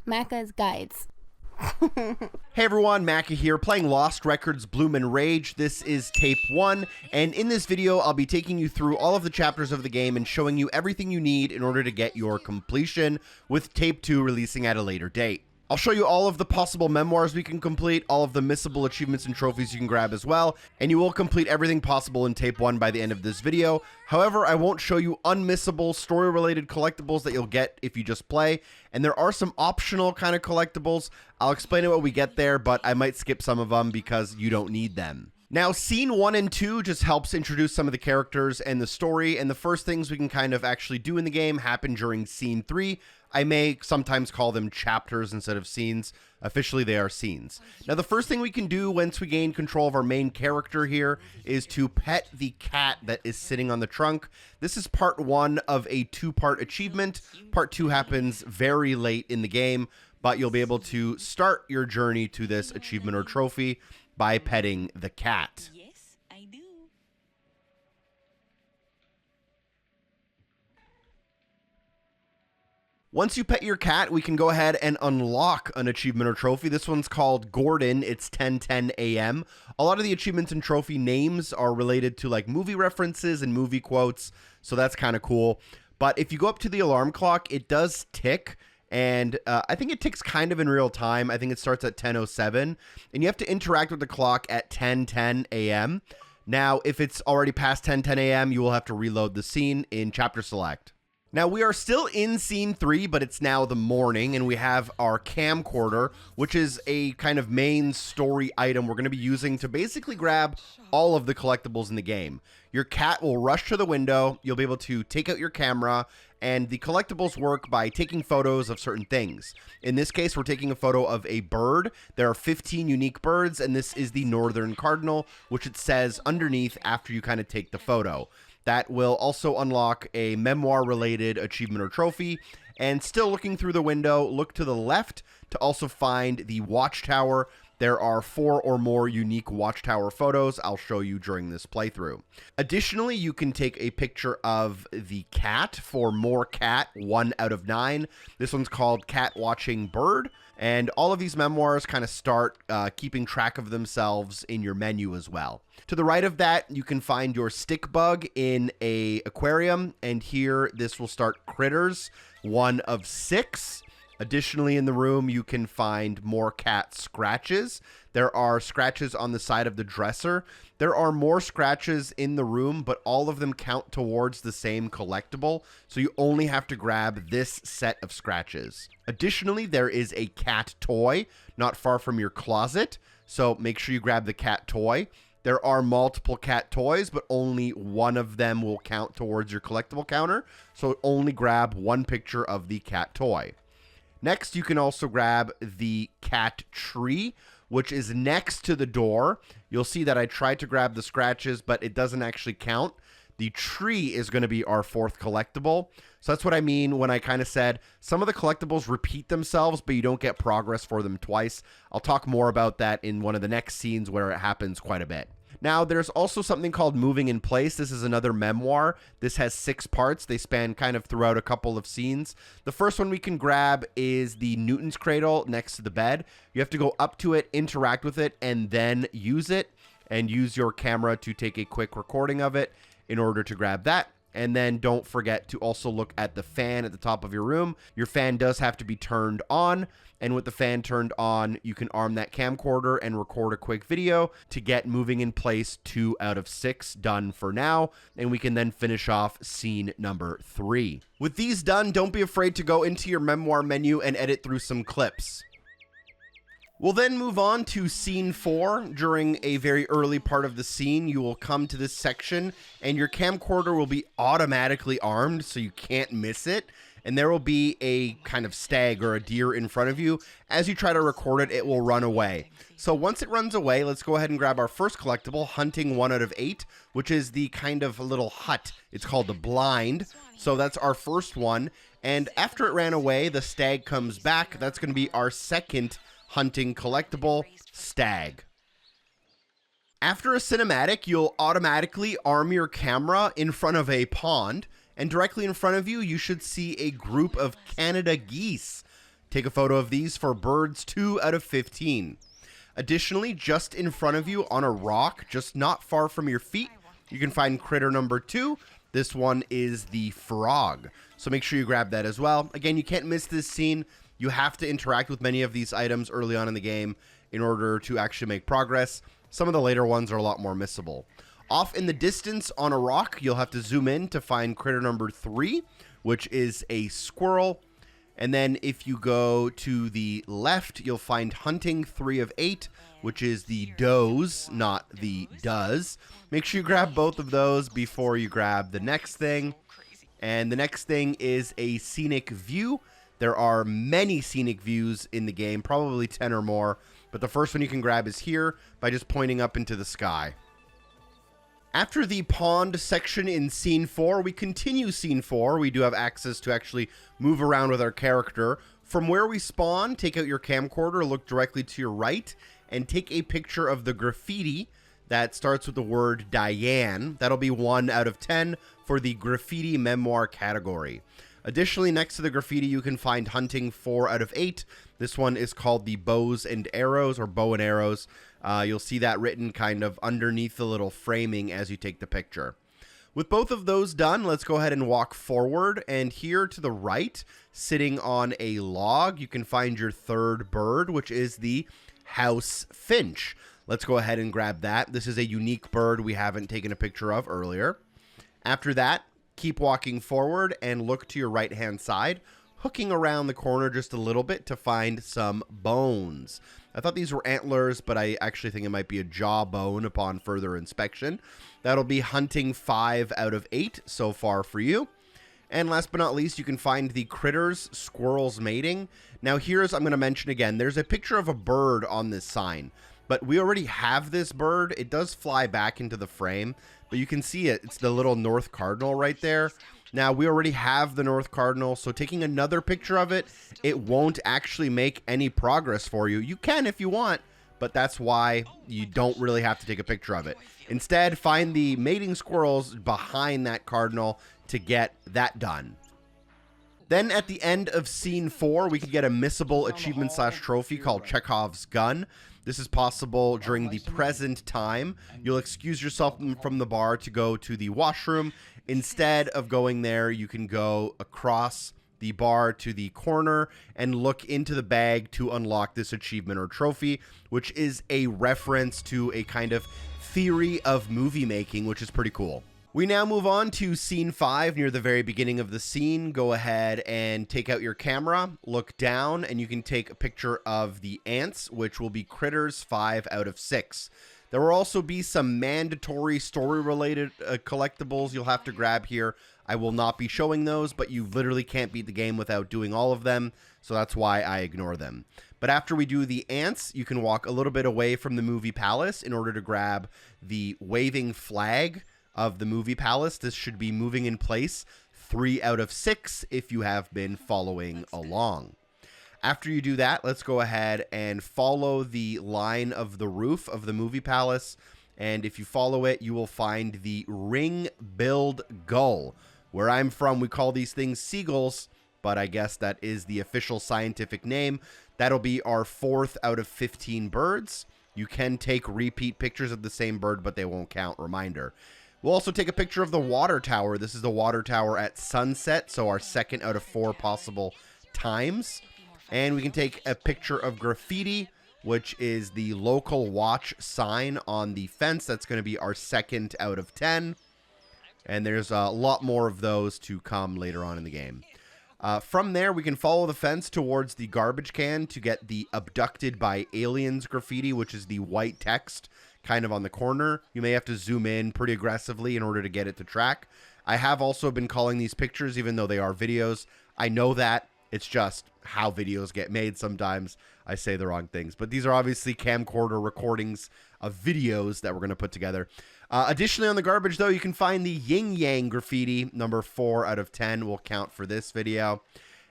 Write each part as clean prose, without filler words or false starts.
Macca's Guides. Hey everyone, Macca here, playing Lost Records Bloom and Rage. This is Tape 1, and in this video I'll be taking you through all of the chapters of the game and showing you everything you need in order to get your completion, with Tape 2 releasing at a later date. I'll show you all of the possible memoirs we can complete, all of the missable achievements and trophies you can grab as well, and you will complete everything possible in Tape 1 by the end of this video. However, I won't show you unmissable story-related collectibles that you'll get if you just play, and there are some optional kind of collectibles. I'll explain it when we get there, but I might skip some of them because you don't need them. Now, Scene 1 and 2 just helps introduce some of the characters and the story, and the first things we can kind of actually do in the game happen during Scene 3. I may sometimes call them chapters instead of scenes. Officially, they are scenes. Now, the first thing we can do once we gain control of our main character here is to pet the cat that is sitting on the trunk. This is part 1 of a 2-part achievement. Part 2 happens very late in the game, but you'll be able to start your journey to this achievement or trophy by petting the cat. Yes, I do. Once you pet your cat, we can go ahead and unlock an achievement or trophy. This one's called Gordon. It's 10:10 a.m. A lot of the achievements and trophy names are related to like movie references and movie quotes, so that's kind of cool. But if you go up to the alarm clock, it does tick, and I think it ticks kind of in real time. I think it starts at 10:07, and you have to interact with the clock at 10:10 a.m. Now, if it's already past 10:10 a.m., you will have to reload the scene in Chapter Select. Now, we are still in Scene 3, but it's now the morning, and we have our camcorder, which is a kind of main story item we're going to be using to basically grab all of the collectibles in the game. Your cat will rush to the window, you'll be able to take out your camera, and the collectibles work by taking photos of certain things. In this case, we're taking a photo of a bird. There are 15 unique birds, and this is the northern cardinal, which it says underneath after you kind of take the photo. That will also unlock a memoir-related achievement or trophy. And still looking through the window, look to the left to also find the watchtower. There are 4 or more unique watchtower photos I'll show you during this playthrough. Additionally, you can take a picture of the cat for more cat, 1 out of 9. This one's called Cat Watching Bird. And all of these memoirs kind of start keeping track of themselves in your menu as well. To the right of that, you can find your stick bug in a aquarium, and here this will start critters, 1 of 6. Additionally, in the room, you can find more cat scratches. There are scratches on the side of the dresser. There are more scratches in the room, but all of them count towards the same collectible, so you only have to grab this set of scratches. Additionally, there is a cat toy not far from your closet, so make sure you grab the cat toy. There are multiple cat toys, but only one of them will count towards your collectible counter, so only grab 1 picture of the cat toy. Next, you can also grab the cat tree, which is next to the door. You'll see that I tried to grab the scratches, but it doesn't actually count. The tree is going to be our 4th collectible. So that's what I mean when I kind of said some of the collectibles repeat themselves, but you don't get progress for them twice. I'll talk more about that in one of the next scenes where it happens quite a bit. Now, there's also something called Moving in Place. This is another memoir. This has 6 parts. They span kind of throughout a couple of scenes. The first one we can grab is the Newton's Cradle next to the bed. You have to go up to it, interact with it, and then use it, and use your camera to take a quick recording of it in order to grab that. And then don't forget to also look at the fan at the top of your room. Your fan does have to be turned on, and with the fan turned on, you can arm that camcorder and record a quick video to get Moving in Place 2 out of 6 done for now, and we can then finish off scene number 3. With these done, don't be afraid to go into your memoir menu and edit through some clips. We'll then move on to Scene 4. During a very early part of the scene, you will come to this section, and your camcorder will be automatically armed, so you can't miss it. And there will be a kind of stag or a deer in front of you. As you try to record it, it will run away. So once it runs away, let's go ahead and grab our first collectible, Hunting 1 out of 8, which is the kind of little hut. It's called the blind. So that's our first one. And after it ran away, the stag comes back. That's going to be our second hunting collectible, Stag. After a cinematic, you'll automatically arm your camera in front of a pond, and directly in front of you, you should see a group of Canada geese. Take a photo of these for birds 2 out of 15. Additionally, just in front of you on a rock, just not far from your feet, you can find critter number 2. This one is the frog. So make sure you grab that as well. Again, you can't miss this scene. You have to interact with many of these items early on in the game in order to actually make progress. Some of the later ones are a lot more missable. Off in the distance on a rock, you'll have to zoom in to find critter number 3, which is a squirrel. And then if you go to the left, you'll find hunting 3 of 8, which is the does, not the does. Make sure you grab both of those before you grab the next thing. And the next thing is a scenic view. There are many scenic views in the game, probably 10 or more. But the first one you can grab is here by just pointing up into the sky. After the pond section in Scene 4, we continue Scene 4. We do have access to actually move around with our character. From where we spawn, take out your camcorder, look directly to your right, and take a picture of the graffiti that starts with the word Diane. That'll be 1 out of 10 for the graffiti memoir category. Additionally, next to the graffiti, you can find hunting 4 out of 8. This one is called the bows and arrows, or bow and arrows. You'll see that written kind of underneath the little framing as you take the picture. With both of those done, let's go ahead and walk forward. And here to the right, sitting on a log, you can find your third bird, which is the house finch. Let's go ahead and grab that. This is a unique bird we haven't taken a picture of earlier. After that, keep walking forward and look to your right-hand side, hooking around the corner just a little bit to find some bones. I thought these were antlers, but I actually think it might be a jawbone upon further inspection. That'll be hunting 5 out of 8 so far for you. And last but not least, you can find the critters, squirrels mating. Now here's, I'm going to mention again, there's a picture of a bird on this sign, but we already have this bird. It does fly back into the frame, but you can see it. It's the little North Cardinal right there. Now, we already have the North Cardinal, so taking another picture of it, it won't actually make any progress for you. You can if you want, but that's why you don't really have to take a picture of it. Instead, find the mating squirrels behind that Cardinal to get that done. Then at the end of Scene 4, we can get a missable achievement/trophy called Chekhov's Gun. This is possible during the present time. You'll excuse yourself from the bar to go to the washroom. Instead of going there, you can go across the bar to the corner and look into the bag to unlock this achievement or trophy, which is a reference to a kind of theory of movie making, which is pretty cool. We now move on to Scene 5 near the very beginning of the scene. Go ahead and take out your camera, look down, and you can take a picture of the ants, which will be critters 5 out of 6. There will also be some mandatory story-related collectibles you'll have to grab here. I will not be showing those, but you literally can't beat the game without doing all of them, so that's why I ignore them. But after we do the ants, you can walk a little bit away from the movie palace in order to grab the waving flag of the movie palace. This should be moving in place 3 out of 6 if you have been following along. After you do that, let's go ahead and follow the line of the roof of the movie palace. And if you follow it, you will find the ring-billed gull. Where I'm from, we call these things seagulls, but I guess that is the official scientific name. That'll be our 4th out of 15 birds. You can take repeat pictures of the same bird, but they won't count. Reminder. We'll also take a picture of the water tower. This is the water tower at sunset, so our 2nd out of 4 possible times. And we can take a picture of graffiti, which is the local watch sign on the fence. That's going to be our 2nd out of 10. And there's a lot more of those to come later on in the game. From there, we can follow the fence towards the garbage can to get the abducted by aliens graffiti, which is the white text kind of on the corner. You may have to zoom in pretty aggressively in order to get it to track. I have also been calling these pictures, even though they are videos. I know that. It's just how videos get made. Sometimes I say the wrong things. But these are obviously camcorder recordings of videos that we're going to put together. Additionally, on the garbage, though, you can find the Yin Yang graffiti. Number 4 out of 10 will count for this video.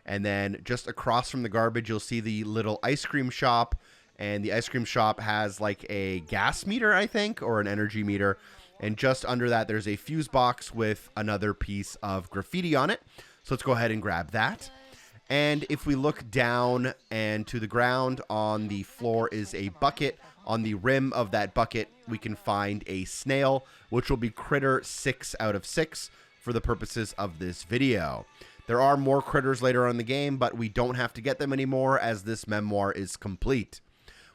And then just across from the garbage, you'll see the little ice cream shop. And the ice cream shop has like a gas meter, I think, or an energy meter. And just under that, there's a fuse box with another piece of graffiti on it. So let's go ahead and grab that. And if we look down and to the ground, on the floor is a bucket. On the rim of that bucket, we can find a snail, which will be critter 6 out of 6 for the purposes of this video. There are more critters later on in the game, but we don't have to get them anymore as this memoir is complete.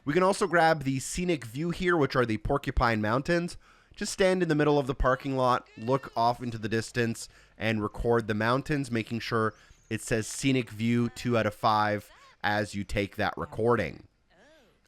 We can also grab the Scenic View here, which are the Porcupine Mountains. Just stand in the middle of the parking lot, look off into the distance, and record the mountains, making sure it says Scenic View 2 out of 5 as you take that recording.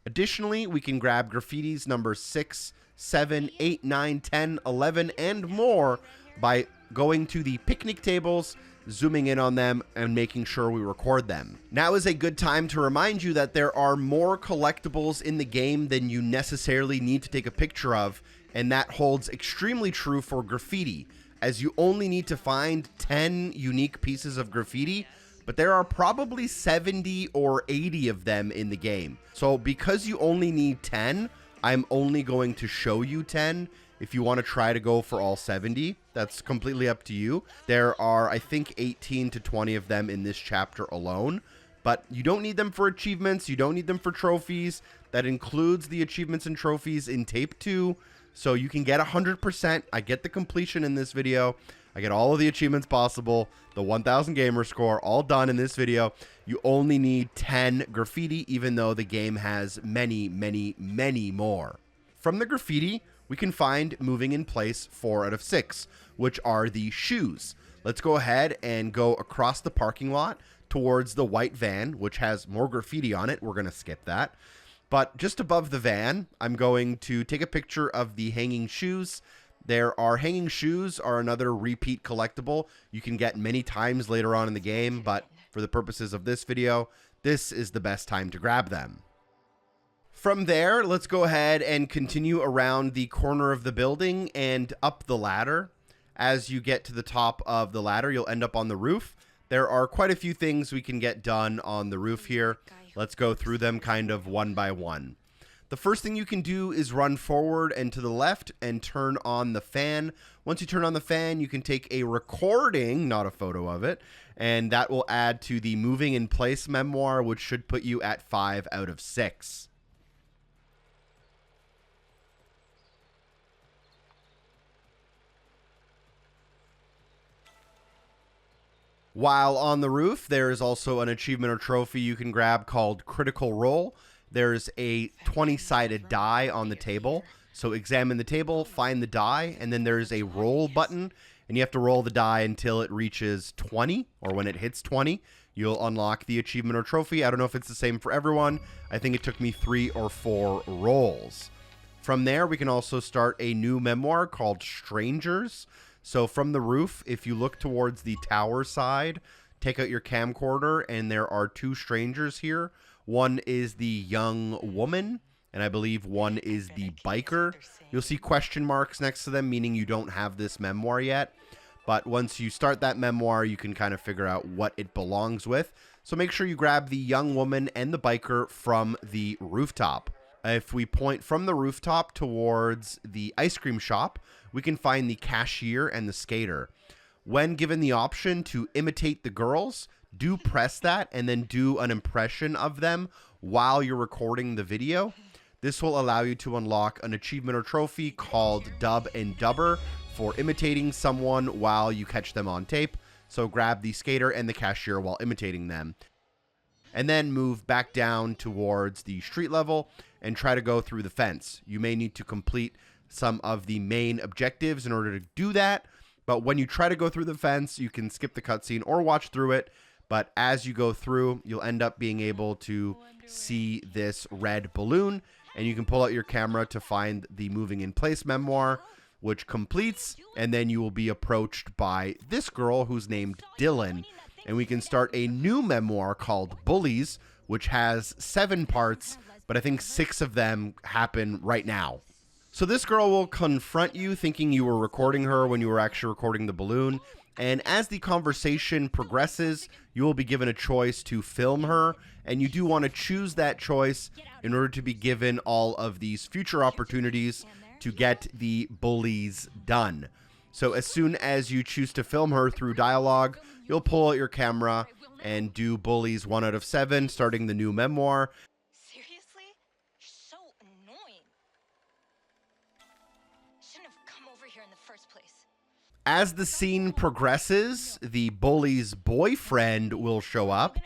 Additionally, we can grab graffitis number 6, 7, 8, 9, 10, 11, and more by going to the picnic tables, zooming in on them, and making sure we record them. Now is a good time to remind you that there are more collectibles in the game than you necessarily need to take a picture of, and that holds extremely true for graffiti, as you only need to find 10 unique pieces of graffiti, but there are probably 70 or 80 of them in the game. So because you only need 10, I'm only going to show you 10. If you want to try to go for all 70, that's completely up to you. There are, I think, 18 to 20 of them in this chapter alone, but you don't need them for achievements. You don't need them for trophies. That includes the achievements and trophies in tape 2. So you can get 100%. I get the completion in this video. I get all of the achievements possible, the 1000 gamer score, all done in this video. You only need 10 graffiti, even though the game has many, many, many more. From the graffiti, we can find moving in place 4 out of 6, which are the shoes. Let's go ahead and go across the parking lot towards the white van, which has more graffiti on it. We're going to skip that. But just above the van, I'm going to take a picture of the hanging shoes. There are hanging shoes are another repeat collectible you can get many times later on in the game, but for the purposes of this video, this is the best time to grab them. From there, let's go ahead and continue around the corner of the building and up the ladder. As you get to the top of the ladder, you'll end up on the roof. There are quite a few things we can get done on the roof here. Let's go through them kind of one by one. The first thing you can do is run forward and to the left and turn on the fan. Once you turn on the fan, you can take a recording, not a photo of it, and that will add to the moving in place memoir, which should put you at 5 out of 6. While on the roof, there is also an achievement or trophy you can grab called Critical Roll. There's a 20-sided die on the table. So examine the table, find the die, and then there's a roll button. And you have to roll the die until it reaches 20, or when it hits 20, you'll unlock the achievement or trophy. I don't know if it's the same for everyone. I think it took me 3 or 4 rolls. From there, we can also start a new memoir called Strangers. So from the roof, if you look towards the tower side, take out your camcorder, and there are 2 strangers here. One is the young woman, and I believe one is the biker. You'll see question marks next to them, meaning you don't have this memoir yet. But once you start that memoir, you can kind of figure out what it belongs with. So make sure you grab the young woman and the biker from the rooftop. If we point from the rooftop towards the ice cream shop, we can find the cashier and the skater. When given the option to imitate the girls, do press that and then do an impression of them while you're recording the video. This will allow you to unlock an achievement or trophy called Dub and Dubber for imitating someone while you catch them on tape. So grab the skater and the cashier while imitating them. And then move back down towards the street level and try to go through the fence. You may need to complete some of the main objectives in order to do that. But when you try to go through the fence, you can skip the cutscene or watch through it. But as you go through, you'll end up being able to see this red balloon, and you can pull out your camera to find the moving in place memoir, which completes, and then you will be approached by this girl who's named Dylan, and we can start a new memoir called Bullies, which has 7 parts, but I think 6 of them happen right now. So this girl will confront you thinking you were recording her when you were actually recording the balloon. And as the conversation progresses, you will be given a choice to film her, and you do want to choose that choice in order to be given all of these future opportunities to get the bullies done. So as soon as you choose to film her through dialogue, you'll pull out your camera and do bullies 1 out of 7, starting the new memoir. Seriously? You're so annoying. Shouldn't have come over here in the first place. As the scene progresses, the bully's boyfriend will show up,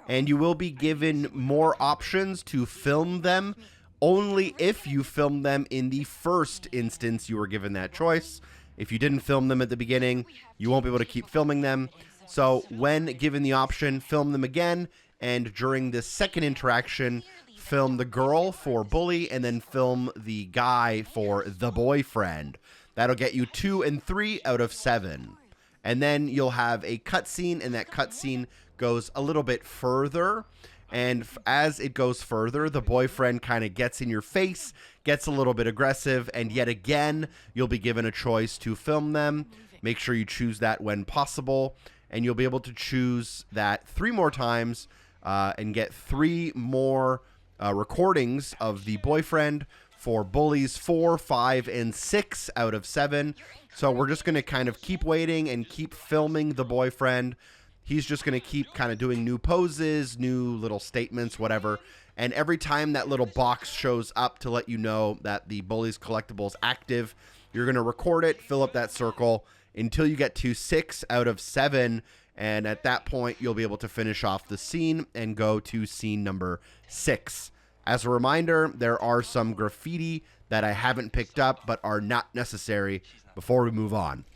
and you will be given more options to film them only if you film them in the first instance you were given that choice. If you didn't film them at the beginning, you won't be able to keep filming them. So when given the option, film them again, and during the second interaction, film the girl for bully, and then film the guy for the boyfriend. That'll get you 2 and 3 out of 7. And then you'll have a cutscene, and that cutscene goes a little bit further. And as it goes further, the boyfriend kind of gets in your face, gets a little bit aggressive, and yet again, you'll be given a choice to film them. Make sure you choose that when possible, and you'll be able to choose that 3 more times and get 3 more recordings of the boyfriend for bullies 4, 5, and 6 out of 7. So we're just going to kind of keep waiting and keep filming the boyfriend. He's just going to keep kind of doing new poses, new little statements, whatever. And every time that little box shows up to let you know that the Bullies Collectible is active, you're going to record it, fill up that circle until you get to 6 out of 7. And at that point, you'll be able to finish off the scene and go to scene number 6. As a reminder, there are some graffiti that I haven't picked up but are not necessary before we move on.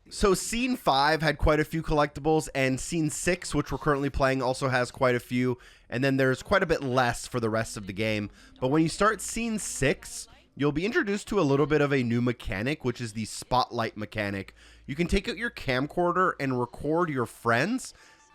So scene 5 had quite a few collectibles, and scene 6, which we're currently playing, also has quite a few, and then there's quite a bit less for the rest of the game. But when you start scene 6, you'll be introduced to a little bit of a new mechanic, which is the spotlight mechanic. You can take out your camcorder and record your friends,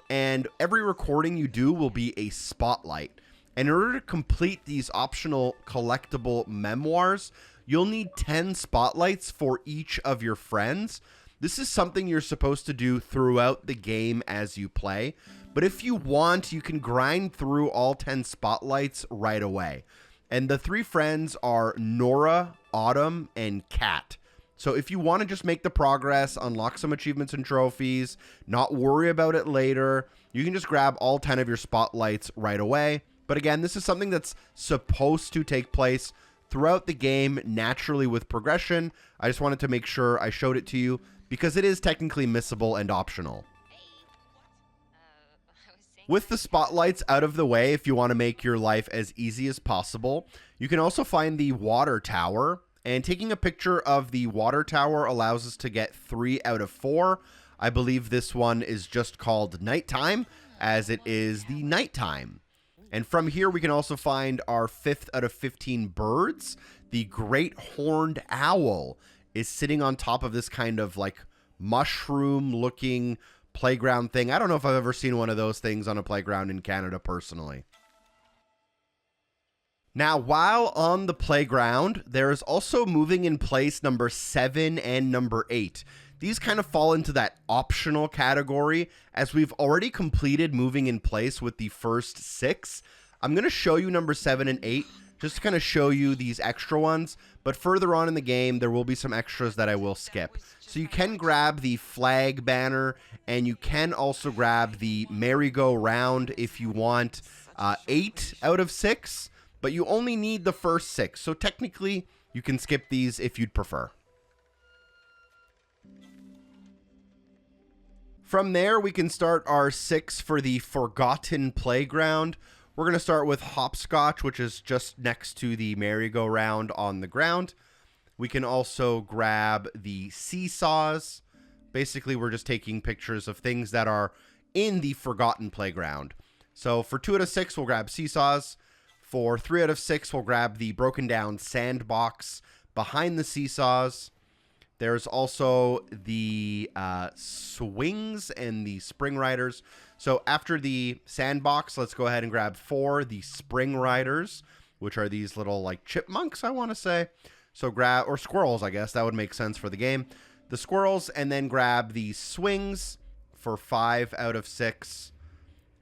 and every recording you do will be a spotlight. And in order to complete these optional collectible memoirs, you'll need 10 spotlights for each of your friends. This is something you're supposed to do throughout the game as you play, but if you want, you can grind through all 10 spotlights right away. And the 3 friends are Nora, Autumn, and Cat. So if you want to just make the progress, unlock some achievements and trophies, not worry about it later, you can just grab all 10 of your spotlights right away. But again, this is something that's supposed to take place throughout the game naturally with progression. I just wanted to make sure I showed it to you, because it is technically missable and optional. With the spotlights out of the way, if you want to make your life as easy as possible, you can also find the water tower. And taking a picture of the water tower allows us to get 3 out of 4. I believe this one is just called nighttime, as it is the nighttime. And from here, we can also find our 5th out of 15 birds. The great horned owl is sitting on top of this kind of like mushroom looking playground thing. I don't know if I've ever seen one of those things on a playground in Canada personally. Now, while on the playground, there is also moving in place number 7 and number 8. These kind of fall into that optional category, as we've already completed moving in place with the first 6. I'm going to show you number 7 and 8 just to kind of show you these extra ones, but further on in the game, there will be some extras that I will skip. So you can grab the flag banner, and you can also grab the merry-go-round if you want 8 out of 6, but you only need the first 6. So technically, you can skip these if you'd prefer. From there, we can start our 6 for the Forgotten Playground. We're going to start with Hopscotch, which is just next to the merry-go-round on the ground. We can also grab the seesaws. Basically, we're just taking pictures of things that are in the Forgotten Playground. So for 2 out of 6, we'll grab seesaws. For 3 out of 6, we'll grab the broken down sandbox behind the seesaws. There's also the swings and the spring riders. So after the sandbox, let's go ahead and grab 4, the spring riders, which are these little like chipmunks, I want to say. So grab, or squirrels, I guess. That would make sense for the game. The squirrels, and then grab the swings for 5 out of 6.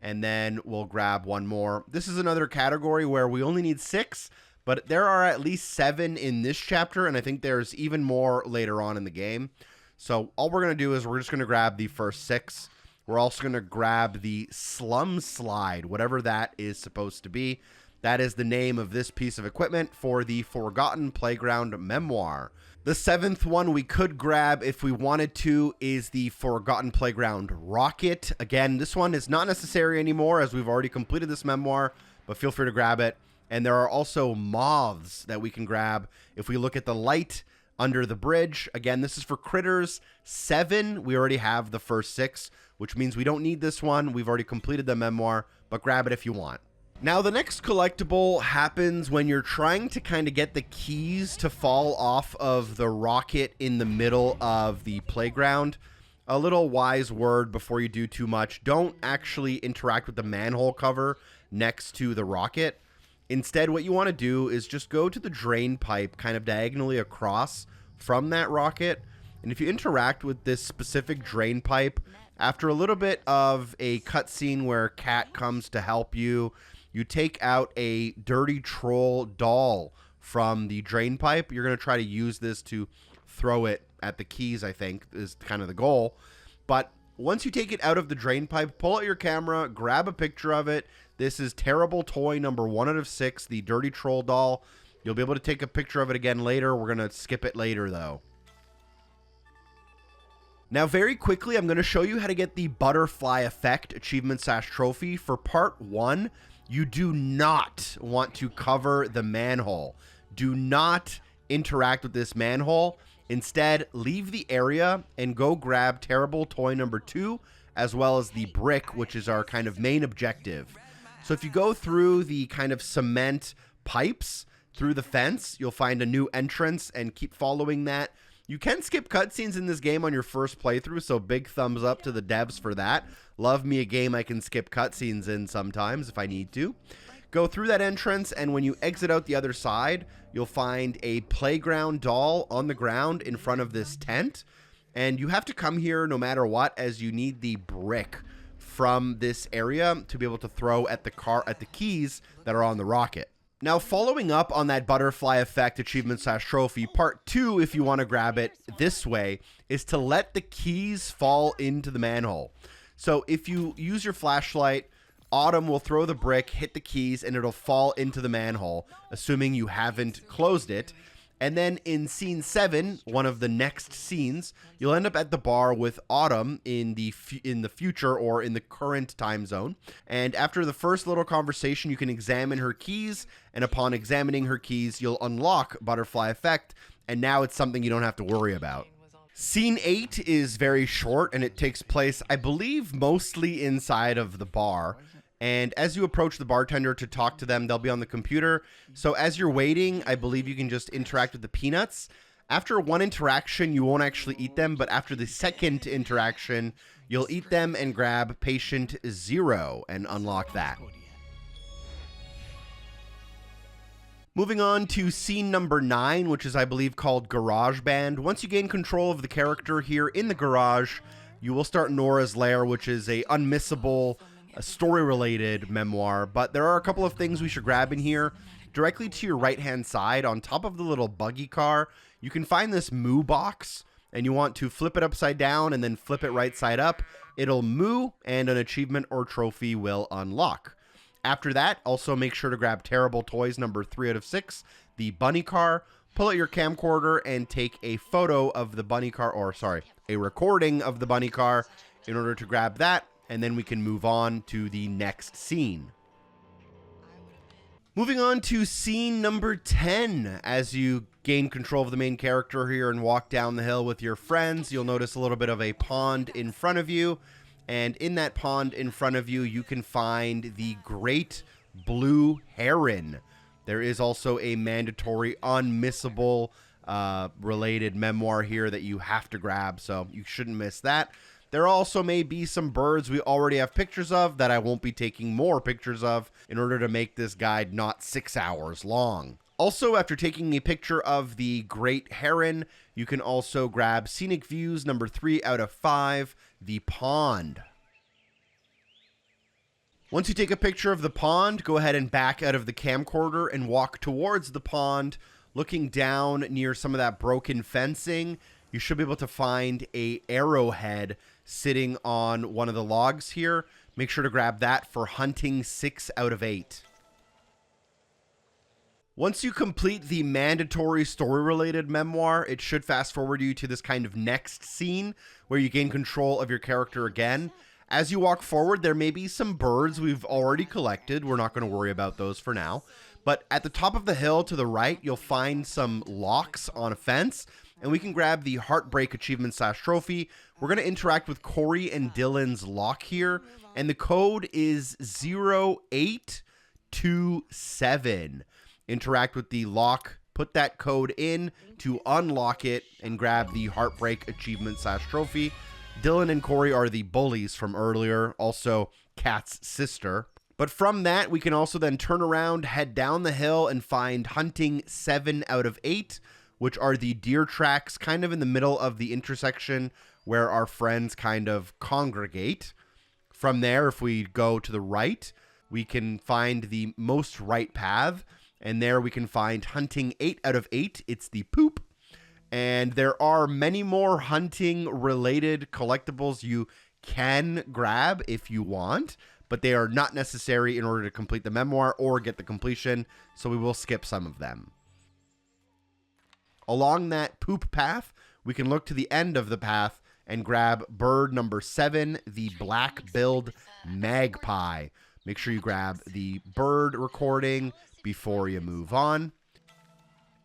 And then we'll grab one more. This is another category where we only need 6, But there are at least 7 in this chapter, and I think there's even more later on in the game. So all we're going to do is we're just going to grab the first 6. We're also going to grab the Slum Slide, whatever that is supposed to be. That is the name of this piece of equipment for the Forgotten Playground Memoir. The 7th one we could grab if we wanted to is the Forgotten Playground Rocket. Again, this one is not necessary anymore as we've already completed this memoir, but feel free to grab it. And there are also moths that we can grab if we look at the light under the bridge. Again, this is for critters 7. We already have the first 6, which means we don't need this one. We've already completed the memoir, but grab it if you want. Now, the next collectible happens when you're trying to kind of get the keys to fall off of the rocket in the middle of the playground. A little wise word before you do too much. Don't actually interact with the manhole cover next to the rocket. Instead, what you want to do is just go to the drain pipe kind of diagonally across from that rocket. And if you interact with this specific drain pipe, after a little bit of a cutscene where Cat comes to help you, you take out a dirty troll doll from the drain pipe. You're going to try to use this to throw it at the keys, I think, is kind of the goal. But once you take it out of the drain pipe, pull out your camera, grab a picture of it. This is terrible toy number 1 out of 6, the dirty troll doll. You'll be able to take a picture of it again later. We're going to skip it later, though. Now, very quickly, I'm going to show you how to get the butterfly effect achievement/trophy. For part 1, you do not want to cover the manhole. Do not interact with this manhole. Instead, leave the area and go grab terrible toy number 2, as well as the brick, which is our kind of main objective. So if you go through the kind of cement pipes through the fence, you'll find a new entrance and keep following that. You can skip cutscenes in this game on your first playthrough, so big thumbs up to the devs for that. Love me a game I can skip cutscenes in sometimes if I need to. Go through that entrance, and when you exit out the other side, you'll find a playground doll on the ground in front of this tent. And you have to come here no matter what, as you need the brick from this area to be able to throw at the keys that are on the rocket. Now, following up on that butterfly effect achievement/trophy, part 2, if you want to grab it this way, is to let the keys fall into the manhole. So if you use your flashlight, Autumn will throw the brick, hit the keys, and it'll fall into the manhole, assuming you haven't closed it. And then in scene 7, one of the next scenes, you'll end up at the bar with Autumn in the future or in the current time zone. And after the first little conversation, you can examine her keys. And upon examining her keys, you'll unlock Butterfly Effect. And now it's something you don't have to worry about. Scene 8 is very short, and it takes place, I believe, mostly inside of the bar. And as you approach the bartender to talk to them, they'll be on the computer. So as you're waiting, I believe you can just interact with the peanuts. After one interaction, you won't actually eat them, but after the second interaction, you'll eat them and grab Patient 0 and unlock that. Moving on to scene number 9, which is, I believe, called Garage Band. Once you gain control of the character here in the garage, you will start Nora's Lair, which is a unmissable story-related memoir, but there are a couple of things we should grab in here. Directly to your right-hand side, on top of the little buggy car, you can find this moo box, and you want to flip it upside down and then flip it right side up. It'll moo, and an achievement or trophy will unlock. After that, also make sure to grab Terrible Toys number 3 out of 6, the bunny car. Pull out your camcorder and take a photo of the bunny car, or sorry, a recording of the bunny car in order to grab that. And then we can move on to the next scene. Moving on to scene number 10. As you gain control of the main character here and walk down the hill with your friends, you'll notice a little bit of a pond in front of you. And in that pond in front of you, you can find the Great Blue Heron. There is also a mandatory unmissable related memoir here that you have to grab, so you shouldn't miss that. There also may be some birds we already have pictures of that I won't be taking more pictures of in order to make this guide not 6 hours long. Also, after taking a picture of the Great Heron, you can also grab Scenic Views number 3 out of 5, the pond. Once you take a picture of the pond, go ahead and back out of the camcorder and walk towards the pond, looking down near some of that broken fencing. You should be able to find a arrowhead sitting on one of the logs here. Make sure to grab that for hunting 6 out of 8. Once you complete the mandatory story-related memoir, it should fast forward you to this kind of next scene where you gain control of your character again. As you walk forward, there may be some birds we've already collected. We're not going to worry about those for now. But at the top of the hill to the right, you'll find some locks on a fence, and we can grab the Heartbreak Achievement / Trophy. We're going to interact with Corey and Dylan's lock here, and the code is 0827. Interact with the lock, put that code in to unlock it, and grab the Heartbreak Achievement / Trophy. Dylan and Corey are the bullies from earlier, also Kat's sister. But from that, we can also then turn around, head down the hill, and find hunting 7 out of 8, which are the deer tracks kind of in the middle of the intersection where our friends kind of congregate. From there, if we go to the right, we can find the most right path, and there we can find hunting 8 out of 8. It's the poop. And there are many more hunting-related collectibles you can grab if you want, but they are not necessary in order to complete the memoir or get the completion, so we will skip some of them. Along that poop path, we can look to the end of the path and grab bird number 7, the black-billed magpie. Make sure you grab the bird recording before you move on.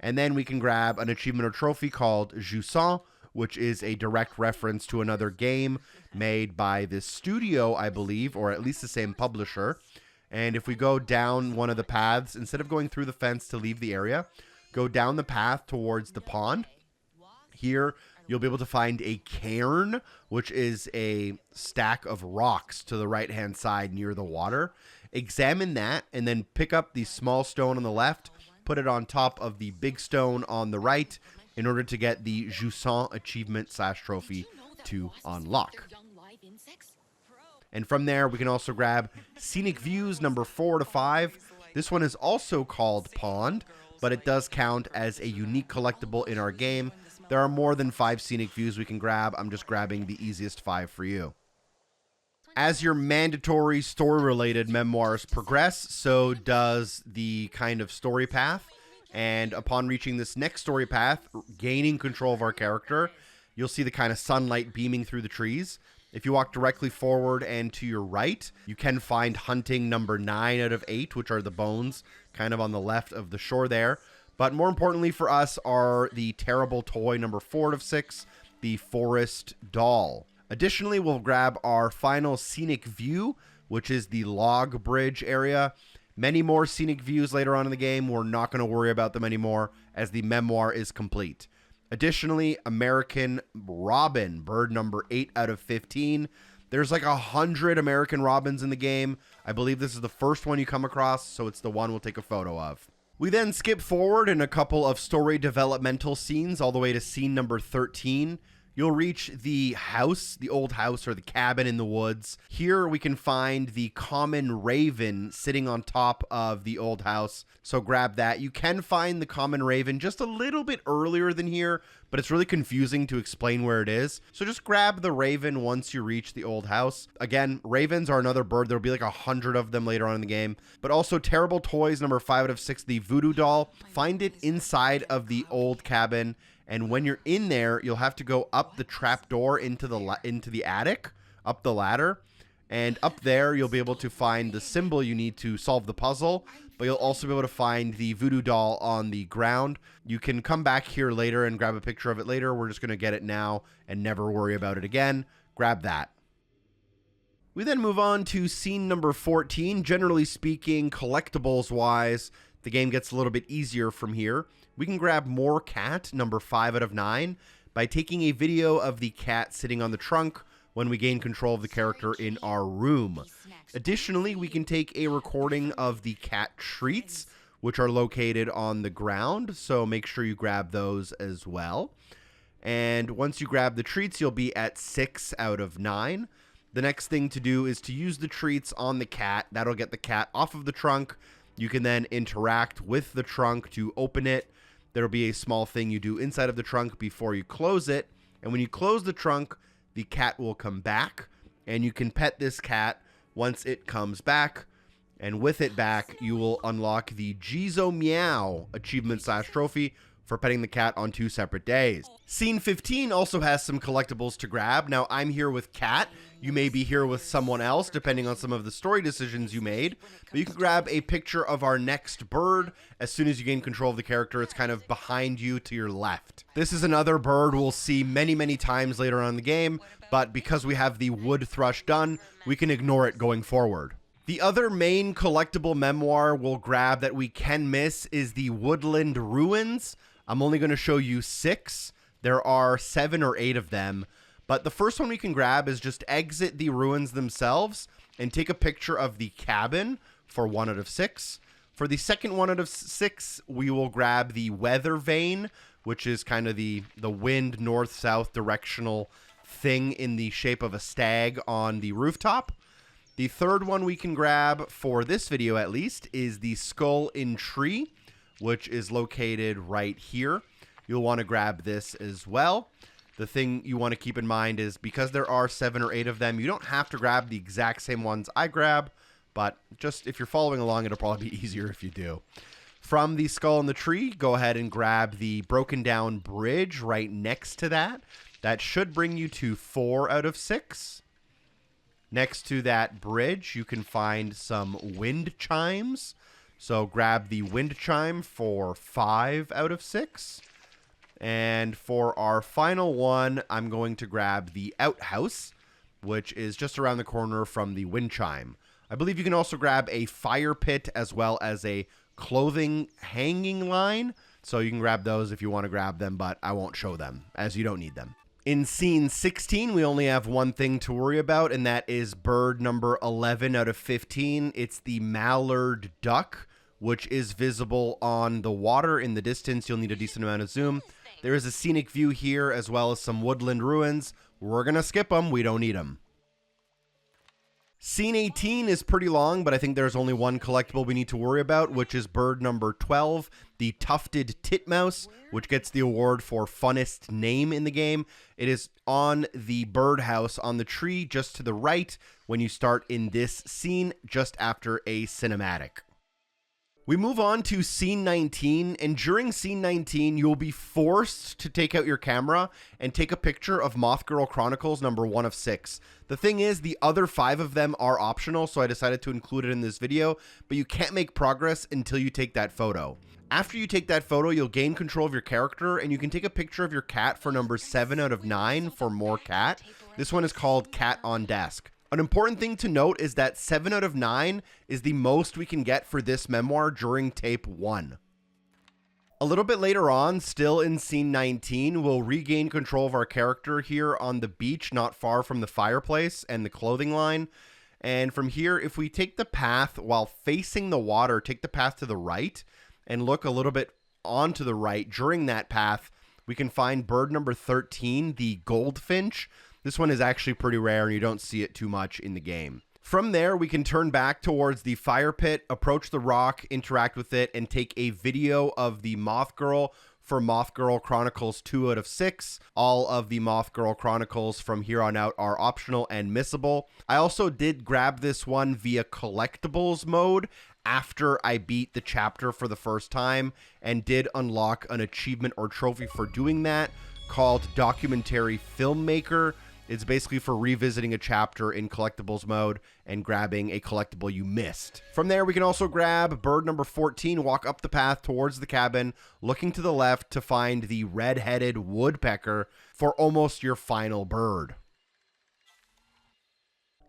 And then we can grab an achievement or trophy called Jusant, which is a direct reference to another game made by this studio, I believe, or at least the same publisher. And if we go down one of the paths, instead of going through the fence to leave the area, go down the path towards the pond. Here, you'll be able to find a cairn, which is a stack of rocks to the right-hand side near the water. Examine that, and then pick up the small stone on the left, put it on top of the big stone on the right in order to get the Jusant achievement / trophy to unlock. And from there, we can also grab Scenic Views number 4 to 5. This one is also called Pond, but it does count as a unique collectible in our game. There are more than 5 Scenic Views we can grab. I'm just grabbing the easiest 5 for you. As your mandatory story-related memoirs progress, so does the kind of story path. And upon reaching this next story path, gaining control of our character, you'll see the kind of sunlight beaming through the trees. If you walk directly forward and to your right, you can find hunting number 9 out of 8, which are the bones kind of on the left of the shore there. But more importantly for us are the terrible toy number 4 out of 6, the forest doll. Additionally, we'll grab our final scenic view, which is the log bridge area. Many more scenic views later on in the game. We're not going to worry about them anymore as the memoir is complete. Additionally, American Robin, bird number 8 out of 15. There's like 100 American Robins in the game. I believe this is the first one you come across, so it's the one we'll take a photo of. We then skip forward in a couple of story developmental scenes all the way to scene number 13. You'll reach the house, the old house or the cabin in the woods. Here we can find the common raven sitting on top of the old house. So grab that. You can find the common raven just a little bit earlier than here, but it's really confusing to explain where it is. So just grab the raven once you reach the old house. Again, ravens are another bird. There'll be like 100 of them later on in the game. But also Terrible Toys number 5 out of 6, the voodoo doll. Find it inside of the old cabin. And when you're in there, you'll have to go up the trap door into the attic, up the ladder. And up there, you'll be able to find the symbol you need to solve the puzzle. But you'll also be able to find the voodoo doll on the ground. You can come back here later and grab a picture of it later. We're just going to get it now and never worry about it again. Grab that. We then move on to scene number 14. Generally speaking, collectibles-wise, the game gets a little bit easier from here. We can grab more cat, number 5 out of 9, by taking a video of the cat sitting on the trunk when we gain control of the character in our room. Additionally, we can take a recording of the cat treats, which are located on the ground, so make sure you grab those as well. And once you grab the treats, you'll be at 6 out of 9. The next thing to do is to use the treats on the cat. That'll get the cat off of the trunk. You can then interact with the trunk to open it. There'll be a small thing you do inside of the trunk before you close it. And when you close the trunk, the cat will come back, and you can pet this cat once it comes back. And with it back, you will unlock the Geez-O-Meow achievement/trophy for petting the cat on 2 separate days. Scene 15 also has some collectibles to grab. Now, I'm here with Cat. You may be here with someone else, depending on some of the story decisions you made. But you can grab a picture of our next bird. As soon as you gain control of the character, it's kind of behind you to your left. This is another bird we'll see many, many times later on in the game, but because we have the wood thrush done, we can ignore it going forward. The other main collectible memoir we'll grab that we can miss is the Woodland Ruins. I'm only going to show you 6. There are 7 or 8 of them. But the first one we can grab is just exit the ruins themselves and take a picture of the cabin for 1 out of 6. For the second 1 out of 6, we will grab the weather vane, which is kind of the wind north-south directional thing in the shape of a stag on the rooftop. The third one we can grab, for this video at least, is the skull in tree, which is located right here. You'll want to grab this as well. The thing you want to keep in mind is because there are 7 or 8 of them, you don't have to grab the exact same ones I grab, but just if you're following along, it'll probably be easier if you do. From the skull in the tree, go ahead and grab the broken down bridge right next to that. That should bring you to 4 out of 6. Next to that bridge, you can find some wind chimes. So grab the wind chime for 5 out of 6. And for our final one, I'm going to grab the outhouse, which is just around the corner from the wind chime. I believe you can also grab a fire pit as well as a clothing hanging line. So you can grab those if you want to grab them, but I won't show them as you don't need them. In scene 16, we only have one thing to worry about, and that is bird number 11 out of 15. It's the mallard duck, which is visible on the water in the distance. You'll need a decent amount of zoom. There is a scenic view here, as well as some woodland ruins. We're going to skip them. We don't need them. Scene 18 is pretty long, but I think there's only one collectible we need to worry about, which is bird number 12, the tufted titmouse, which gets the award for funnest name in the game. It is on the birdhouse on the tree just to the right when you start in this scene, just after a cinematic. We move on to scene 19, and during scene 19, you'll be forced to take out your camera and take a picture of Moth Girl Chronicles number 1 of 6. The thing is, the other 5 of them are optional, so I decided to include it in this video, but you can't make progress until you take that photo. After you take that photo, you'll gain control of your character, and you can take a picture of your cat for number 7 out of 9 for more cat. This one is called Cat on Desk. An important thing to note is that 7 out of 9 is the most we can get for this memoir during tape 1. A little bit later on, still in scene 19, we'll regain control of our character here on the beach, not far from the fireplace and the clothing line. And from here, if we take the path while facing the water, take the path to the right and look a little bit onto the right during that path, we can find bird number 13, the goldfinch. This one is actually pretty rare, and you don't see it too much in the game. From there, we can turn back towards the fire pit, approach the rock, interact with it, and take a video of the Moth Girl for Moth Girl Chronicles 2 out of 6. All of the Moth Girl Chronicles from here on out are optional and missable. I also did grab this one via Collectibles mode after I beat the chapter for the first time, and did unlock an achievement or trophy for doing that called Documentary Filmmaker. It's basically for revisiting a chapter in collectibles mode and grabbing a collectible you missed. From there, we can also grab bird number 14, walk up the path towards the cabin, looking to the left to find the red-headed woodpecker for almost your final bird.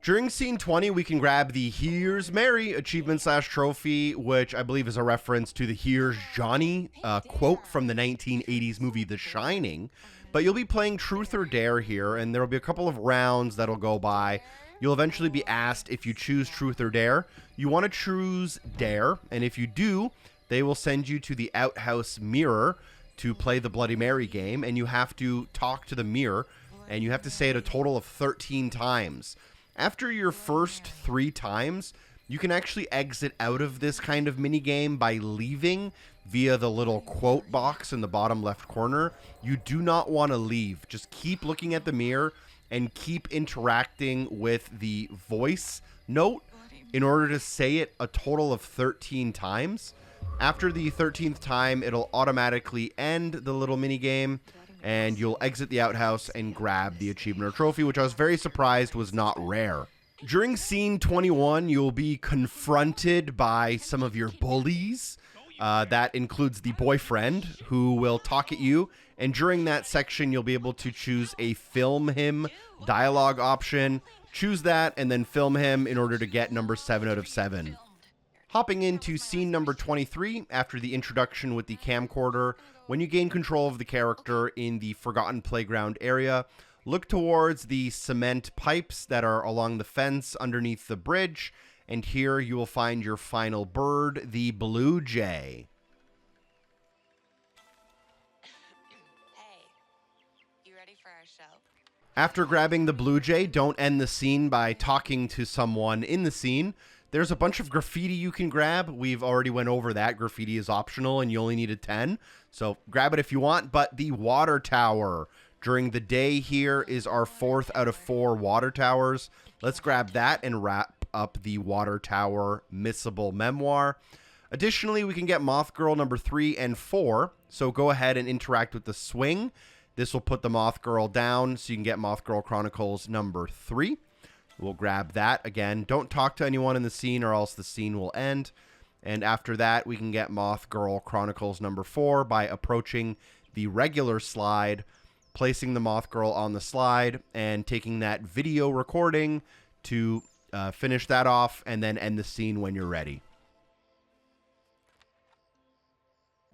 During scene 20, we can grab the Here's Mary achievement/trophy, which I believe is a reference to the Here's Johnny quote from the 1980s movie The Shining. But you'll be playing Truth or Dare here, and there will be a couple of rounds that'll go by. You'll eventually be asked if you choose Truth or Dare. You want to choose Dare, and if you do, they will send you to the outhouse mirror to play the Bloody Mary game, and you have to talk to the mirror, and you have to say it a total of 13 times. After your first 3 times, you can actually exit out of this kind of minigame by leaving via the little quote box in the bottom left corner. You do not want to leave. Just keep looking at the mirror and keep interacting with the voice note in order to say it a total of 13 times. After the 13th time, it'll automatically end the little minigame, and you'll exit the outhouse and grab the achievement or trophy, which I was very surprised was not rare. During scene 21, you'll be confronted by some of your bullies. That includes the boyfriend, who will talk at you, and during that section, you'll be able to choose a film him dialogue option. Choose that, and then film him in order to get number 7 out of 7. Hopping into scene number 23, after the introduction with the camcorder, when you gain control of the character in the Forgotten Playground area, look towards the cement pipes that are along the fence underneath the bridge, and here you will find your final bird, the blue jay. Hey, you ready for our show? After grabbing the blue jay, don't end the scene by talking to someone in the scene. There's a bunch of graffiti you can grab. We've already went over that. Graffiti is optional and you only need a 10. So grab it if you want. But the water tower during the day here is our 4th out of 4 water towers. Let's grab that and wrap up the water tower Missable memoir. Additionally, we can get Moth Girl number 3 and 4. So go ahead and interact with the swing. This will put the Moth Girl down so you can get Moth Girl Chronicles number 3. We'll grab that. Again, don't talk to anyone in the scene or else the scene will end. And after that, we can get Moth Girl Chronicles number 4 by approaching the regular slide, placing the Moth Girl on the slide, and taking that video recording to finish that off and then end the scene when you're ready.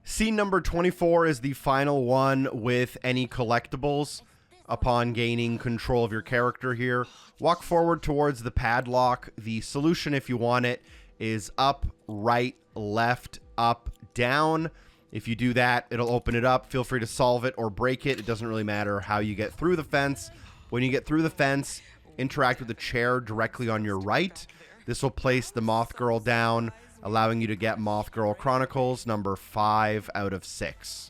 Scene number 24 is the final one with any collectibles. Upon gaining control of your character here, walk forward towards the padlock. The solution, if you want it, is up, right, left, up, down. If you do that, it'll open it up. Feel free to solve it or break it. It doesn't really matter how you get through the fence. When you get through the fence, interact with the chair directly on your right. This will place the Moth Girl down, allowing you to get Moth Girl Chronicles number 5 out of 6.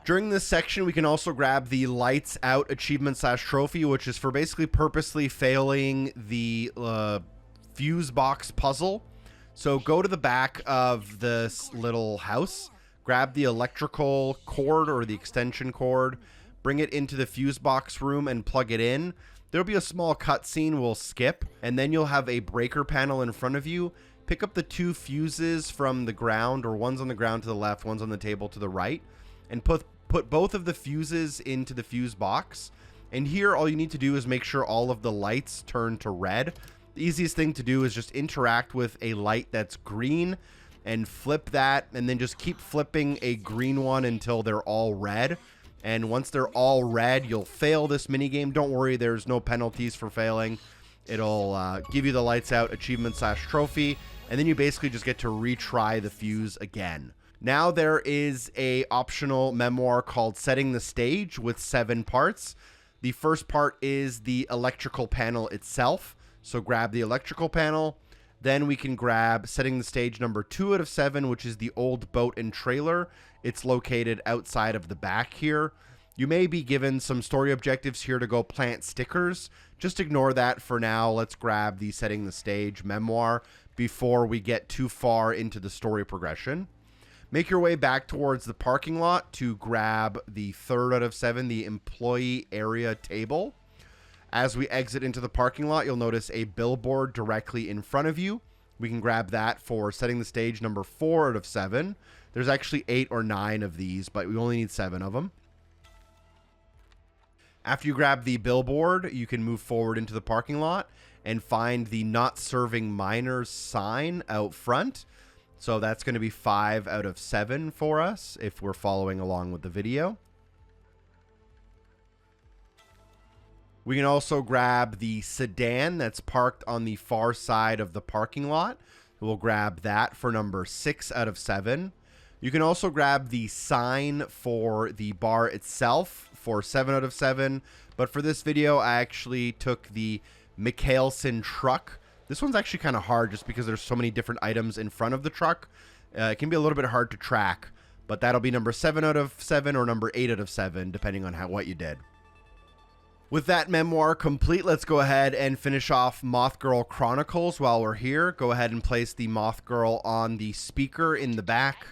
During this section, we can also grab the Lights Out achievement / trophy, which is for basically purposely failing the fuse box puzzle. So go to the back of this little house, grab the electrical cord or the extension cord, bring it into the fuse box room and plug it in. There'll be a small cutscene we'll skip, and then you'll have a breaker panel in front of you. Pick up the 2 fuses from the ground, or one's on the ground to the left, one's on the table to the right, and put both of the fuses into the fuse box. And here, all you need to do is make sure all of the lights turn to red. The easiest thing to do is just interact with a light that's green and flip that, and then just keep flipping a green one until they're all red. And once they're all red, you'll fail this minigame. Don't worry, there's no penalties for failing. It'll give you the Lights Out achievement / trophy, and then you basically just get to retry the fuse again. Now there is a optional memoir called Setting the Stage with 7 parts. The first part is the electrical panel itself. So grab the electrical panel. Then we can grab Setting the Stage number 2 out of 7, which is the old boat and trailer. It's located outside of the back here. You may be given some story objectives here to go plant stickers. Just ignore that for now. Let's grab the Setting the Stage memoir before we get too far into the story progression. Make your way back towards the parking lot to grab the 3rd out of 7, the employee area table. As we exit into the parking lot, you'll notice a billboard directly in front of you. We can grab that for Setting the Stage number 4 out of 7. There's actually 8 or 9 of these, but we only need 7 of them. After you grab the billboard, you can move forward into the parking lot and find the Not Serving Minors sign out front. So that's going to be 5 out of 7 for us if we're following along with the video. We can also grab the sedan that's parked on the far side of the parking lot. We'll grab that for number 6 out of 7. You can also grab the sign for the bar itself for 7 out of 7. But for this video, I actually took the Mikhailson truck. This one's actually kind of hard just because there's so many different items in front of the truck. It can be a little bit hard to track, but that'll be number 7 out of 7 or number 8 out of 7, depending on what you did. With that memoir complete, let's go ahead and finish off Moth Girl Chronicles while we're here. Go ahead and place the Moth Girl on the speaker in the back.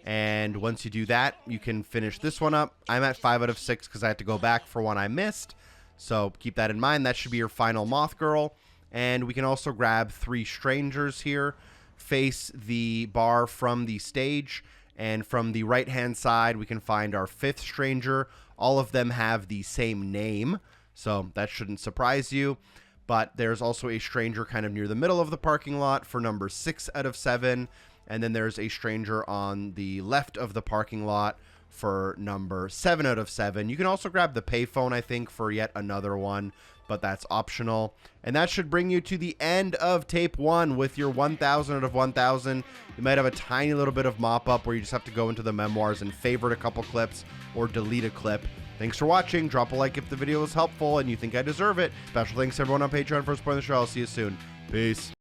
And once you do that, you can finish this one up. I'm at 5 out of 6 because I had to go back for one I missed. So keep that in mind. That should be your final Moth Girl. And we can also grab 3 strangers here. Face the bar from the stage. And from the right-hand side, we can find our 5th stranger. All of them have the same name, so that shouldn't surprise you. But there's also a stranger kind of near the middle of the parking lot for number 6 out of 7. And then there's a stranger on the left of the parking lot for number 7 out of 7. You can also grab the payphone, I think, for yet another one, but that's optional. And that should bring you to the end of tape 1 with your 1,000 out of 1,000. You might have a tiny little bit of mop-up where you just have to go into the memoirs and favorite a couple clips or delete a clip. Thanks for watching. Drop a like if the video was helpful and you think I deserve it. Special thanks to everyone on Patreon for supporting the show. I'll see you soon. Peace.